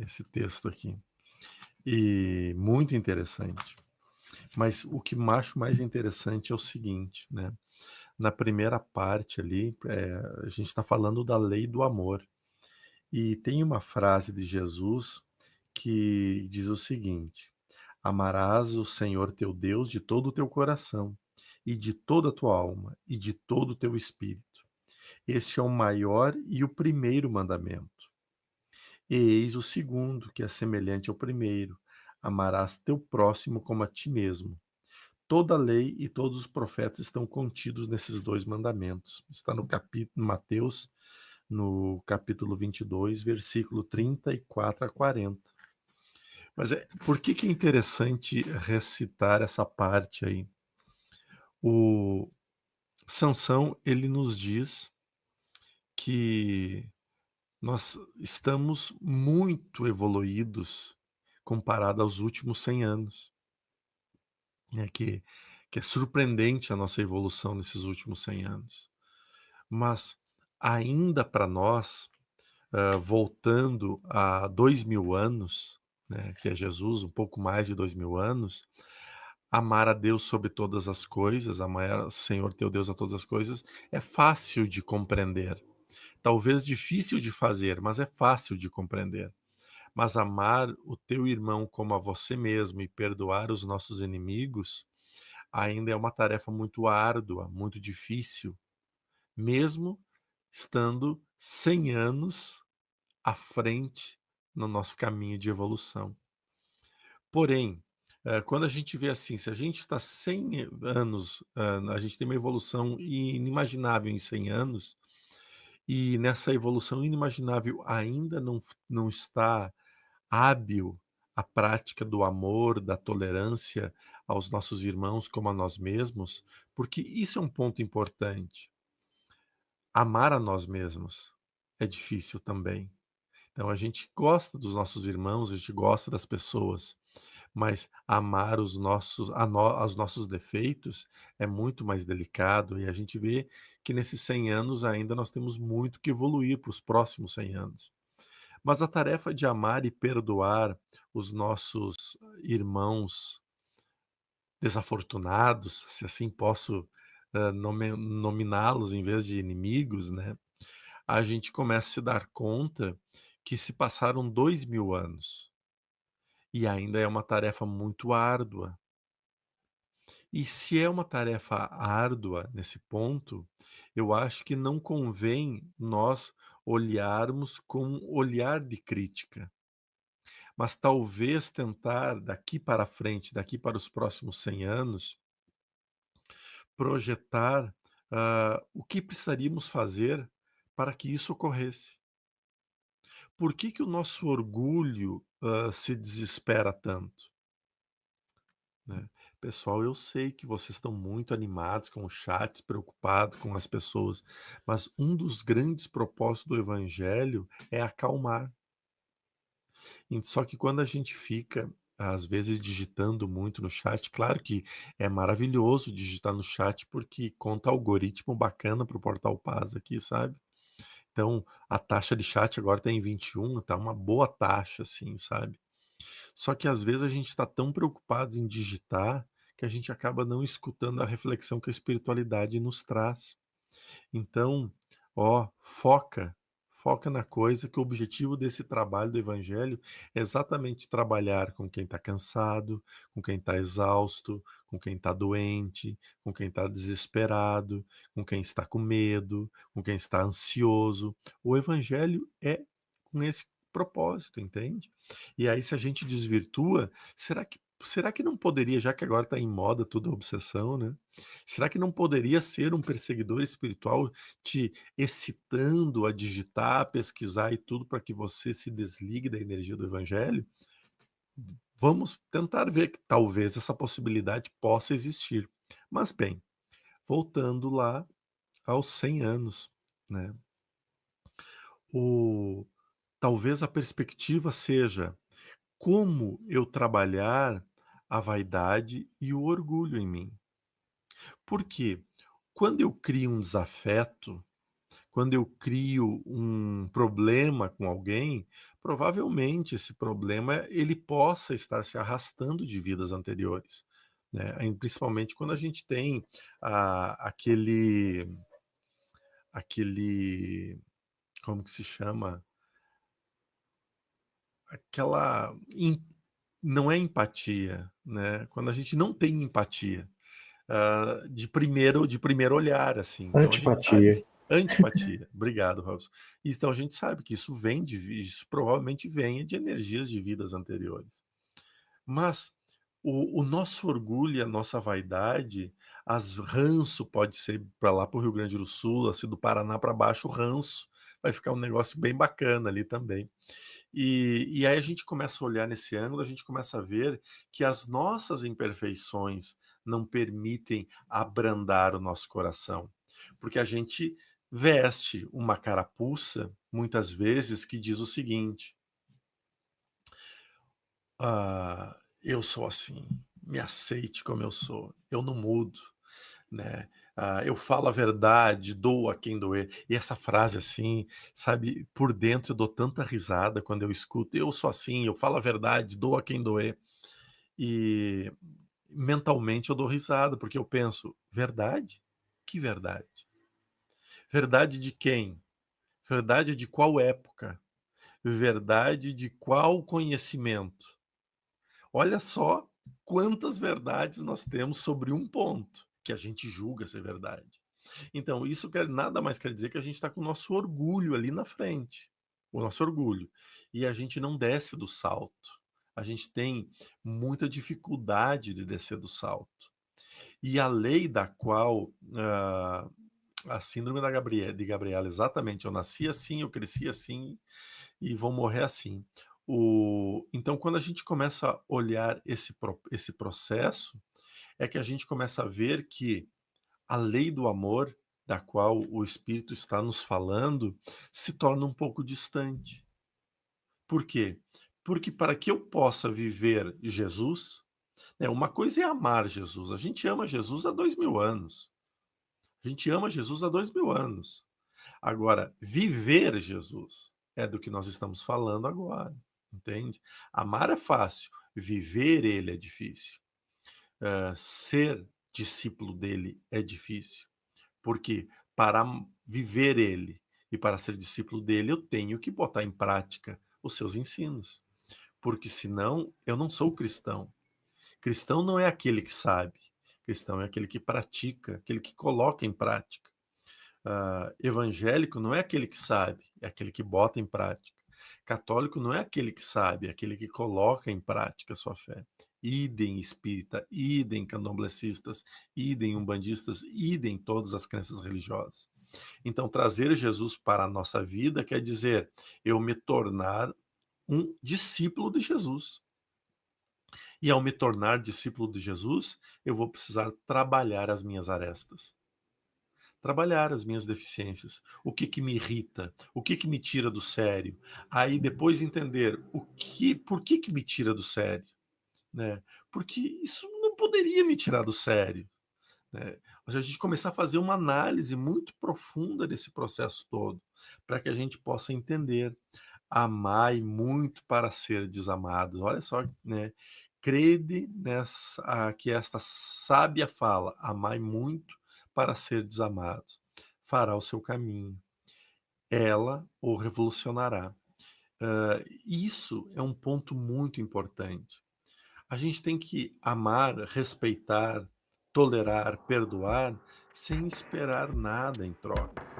esse texto aqui. E muito interessante. Mas o que acho mais interessante é o seguinte, né? Na primeira parte ali, a gente está falando da lei do amor. E tem uma frase de Jesus que diz o seguinte: amarás o Senhor teu Deus de todo o teu coração, e de toda a tua alma, e de todo o teu espírito. Este é o maior e o primeiro mandamento. E eis o segundo, que é semelhante ao primeiro: amarás teu próximo como a ti mesmo. Toda a lei e todos os profetas estão contidos nesses dois mandamentos. Está no capítulo Mateus, no capítulo 22, versículo 34 a 40. Mas por que que é interessante recitar essa parte aí? O Sansão, ele nos diz que nós estamos muito evoluídos comparado aos últimos 100 anos, né, que é surpreendente a nossa evolução nesses últimos 100 anos. Mas ainda para nós, voltando a 2000 anos, né, que é Jesus, um pouco mais de 2000 anos, amar a Deus sobre todas as coisas, amar o Senhor teu Deus a todas as coisas, é fácil de compreender. Talvez difícil de fazer, mas é fácil de compreender. Mas amar o teu irmão como a você mesmo e perdoar os nossos inimigos ainda é uma tarefa muito árdua, muito difícil, mesmo estando 100 anos à frente no nosso caminho de evolução. Porém, quando a gente vê assim, se a gente está 100 anos, a gente tem uma evolução inimaginável em 100 anos, e nessa evolução inimaginável ainda não está hábil a prática do amor, da tolerância aos nossos irmãos como a nós mesmos, porque isso é um ponto importante. Amar a nós mesmos é difícil também. Então a gente gosta dos nossos irmãos, a gente gosta das pessoas, mas amar os nossos defeitos é muito mais delicado e a gente vê que nesses 100 anos ainda nós temos muito que evoluir para os próximos 100 anos. Mas a tarefa de amar e perdoar os nossos irmãos desafortunados, se assim posso, nominá-los em vez de inimigos, né, a gente começa a se dar conta que se passaram 2000 anos, e ainda é uma tarefa muito árdua. E se é uma tarefa árdua nesse ponto, eu acho que não convém nós olharmos com um olhar de crítica, mas talvez tentar daqui para frente, daqui para os próximos 100 anos, projetar, o que precisaríamos fazer para que isso ocorresse. Por que que o nosso orgulho, se desespera tanto, né? Pessoal, eu sei que vocês estão muito animados com os chats, preocupados com as pessoas, mas um dos grandes propósitos do evangelho é acalmar. Só que quando a gente fica, às vezes, digitando muito no chat, claro que é maravilhoso digitar no chat, porque conta algoritmo bacana para o Portal Paz aqui, sabe? Então, a taxa de chat agora está em 21, tá uma boa taxa, assim, sabe? Só que às vezes a gente está tão preocupado em digitar que a gente acaba não escutando a reflexão que a espiritualidade nos traz. Então, ó, foca na coisa, que o objetivo desse trabalho do evangelho é exatamente trabalhar com quem está cansado, com quem está exausto, com quem está doente, com quem está desesperado, com quem está com medo, com quem está ansioso. O evangelho é com esse propósito, entende? E aí, se a gente desvirtua, será que não poderia, já que agora está em moda tudo obsessão, né? Será que não poderia ser um perseguidor espiritual te excitando a digitar, a pesquisar e tudo para que você se desligue da energia do evangelho? Vamos tentar ver que talvez essa possibilidade possa existir. Mas bem, voltando lá aos 100 anos, né? O Talvez a perspectiva seja como eu trabalhar a vaidade e o orgulho em mim. Porque quando eu crio um desafeto, Quando eu crio um problema com alguém, provavelmente esse problema ele possa estar se arrastando de vidas anteriores, né, principalmente quando a gente tem, aquele como que se chama? Aquela em não é empatia, né, quando a gente não tem empatia, de primeiro olhar, assim, então a gente Antipatia. sabe antipatia, obrigado, Robson. Então a gente sabe que isso provavelmente venha de energias de vidas anteriores. Mas o nosso orgulho e a nossa vaidade, as ranço pode ser para lá para o Rio Grande do Sul, assim, do Paraná para baixo, o ranço, vai ficar um negócio bem bacana ali também. E aí a gente começa a olhar nesse ângulo, a gente começa a ver que as nossas imperfeições não permitem abrandar o nosso coração, porque a gente veste uma carapuça, muitas vezes, que diz o seguinte: eu sou assim, me aceite como eu sou, eu não mudo, né? Eu falo a verdade, dou a quem doer. E essa frase assim, sabe, por dentro eu dou tanta risada quando eu escuto. Eu sou assim, eu falo a verdade, dou a quem doer. E mentalmente eu dou risada, porque eu penso, verdade? Que verdade? Verdade de quem? Verdade de qual época? Verdade de qual conhecimento? Olha só quantas verdades nós temos sobre um ponto que a gente julga ser verdade. Então, isso nada mais quer dizer que a gente está com o nosso orgulho ali na frente, o nosso orgulho. E a gente não desce do salto. A gente tem muita dificuldade de descer do salto. E a lei da qual a síndrome de Gabriela, exatamente, eu nasci assim, eu cresci assim e vou morrer assim. Então, quando a gente começa a olhar esse processo, é que a gente começa a ver que a lei do amor, da qual o Espírito está nos falando, se torna um pouco distante. Por quê? Porque para que eu possa viver Jesus, né, uma coisa é amar Jesus. A gente ama Jesus há 2000 anos. A gente ama Jesus há 2000 anos. Agora, viver Jesus é do que nós estamos falando agora, entende? Amar é fácil, viver ele é difícil. Ser discípulo dele é difícil. Porque para viver ele e para ser discípulo dele, eu tenho que botar em prática os seus ensinos. Porque senão eu não sou cristão. Cristão não é aquele que sabe. Cristão é aquele que pratica, aquele que coloca em prática. Evangélico não é aquele que sabe, é aquele que bota em prática. Católico não é aquele que sabe, é aquele que coloca em prática a sua fé. Idem espírita, idem candomblecistas, idem umbandistas, idem todas as crenças religiosas. Então, trazer Jesus para a nossa vida quer dizer eu me tornar um discípulo de Jesus. E ao me tornar discípulo de Jesus, eu vou precisar trabalhar as minhas arestas, trabalhar as minhas deficiências, o que que me irrita, o que que me tira do sério. Aí depois entender por que que me tira do sério, né? Porque isso não poderia me tirar do sério, né? Mas a gente começar a fazer uma análise muito profunda desse processo todo, para que a gente possa entender. Amai muito para ser desamados. Olha só, né? Crede que esta sábia fala, amai muito para ser desamados. Fará o seu caminho. Ela o revolucionará. Isso é um ponto muito importante. A gente tem que amar, respeitar, tolerar, perdoar, sem esperar nada em troca.